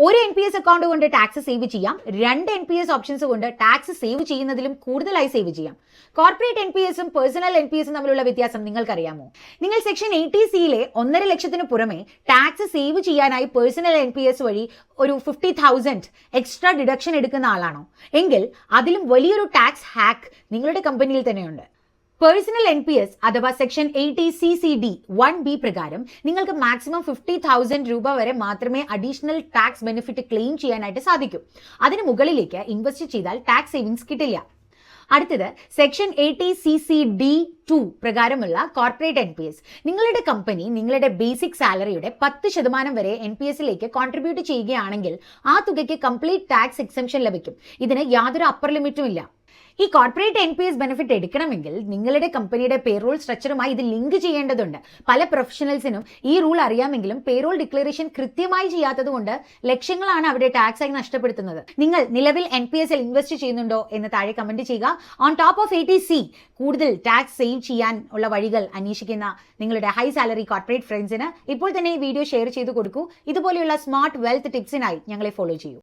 ഒരു NPS account കൊണ്ട് tax save ചെയ്യാം, 2 NPS ഓപ്ഷൻസ് കൊണ്ട് ടാക്സ് സേവ് ചെയ്യുന്നതിലും കൂടുതലായി സേവ് ചെയ്യാം. കോർപ്പറേറ്റ് NPSഉം പേഴ്സണൽ NPSഉം തമ്മിലുള്ള വ്യത്യാസം നിങ്ങൾക്കറിയാമോ? നിങ്ങൾ സെക്ഷൻ 80C-ലെ 1.5 ലക്ഷത്തിന് പുറമെ ടാക്സ് സേവ് ചെയ്യാനായി പേഴ്സണൽ NPS വഴി ഒരു 50,000 എക്സ്ട്രാ ഡിഡക്ഷൻ എടുക്കുന്ന ആളാണോ? എങ്കിൽ അതിലും വലിയൊരു ടാക്സ് ഹാക്ക് നിങ്ങളുടെ കമ്പനിയിൽ തന്നെയുണ്ട്. പേഴ്സണൽ NPS അഥവാ സെക്ഷൻ 80CCD 1B പ്രകാരം നിങ്ങൾക്ക് മാക്സിമം 50,000 രൂപ വരെ മാത്രമേ അഡീഷണൽ ടാക്സ് ബെനിഫിറ്റ് ക്ലെയിം ചെയ്യാനായിട്ട് സാധിക്കൂ. അതിന് മുകളിലേക്ക് ഇൻവെസ്റ്റ് ചെയ്താൽ ടാക്സ് സേവിങ്സ് കിട്ടില്ല. അടുത്തത് സെക്ഷൻ 80CCD2 പ്രകാരമുള്ള കോർപ്പറേറ്റ് NPS. നിങ്ങളുടെ കമ്പനി നിങ്ങളുടെ ബേസിക് സാലറിയുടെ 10% വരെ NPSലേക്ക് കോൺട്രിബ്യൂട്ട് ചെയ്യുകയാണെങ്കിൽ ആ തുകയ്ക്ക് കംപ്ലീറ്റ് ടാക്സ് എക്സംഷൻ ലഭിക്കും. ഇതിന് യാതൊരു അപ്പർ ലിമിറ്റും ഇല്ല. ഈ കോർപ്പറേറ്റ് NPS ബെനിഫിറ്റ് എടുക്കണമെങ്കിൽ നിങ്ങളുടെ കമ്പനിയുടെ പേറോൾ സ്ട്രക്ചറുമായി ഇത് ലിങ്ക് ചെയ്യേണ്ടതുണ്ട്. പല പ്രൊഫഷണൽസിനും ഈ റൂൾ അറിയാമെങ്കിലും പേറോൾ ഡിക്ലറേഷൻ കൃത്യമായി ചെയ്യാത്തതുകൊണ്ട് ലക്ഷങ്ങളാണ് അവിടെ ടാക്സ് ആയി നഷ്ടപ്പെടുത്തുന്നത്. നിങ്ങൾ നിലവിൽ NPSൽ ഇൻവെസ്റ്റ് ചെയ്യുന്നുണ്ടോ എന്ന് താഴെ കമന്റ് ചെയ്യുക. ഓൺ ടോപ്പ് ഓഫ് 80C കൂടുതൽ ടാക്സ് സേവ് ചെയ്യാൻ ഉള്ള വഴികൾ അന്വേഷിക്കുന്ന നിങ്ങളുടെ ഹൈ സാലറി കോർപ്പറേറ്റ് ഫ്രണ്ട്സിന് ഇപ്പോൾ തന്നെ ഈ വീഡിയോ ഷെയർ ചെയ്ത് കൊടുക്കൂ. ഇതുപോലെയുള്ള സ്മാർട്ട് വെൽത്ത് ടിപ്സിനായി ഞങ്ങളെ ഫോളോ ചെയ്യൂ.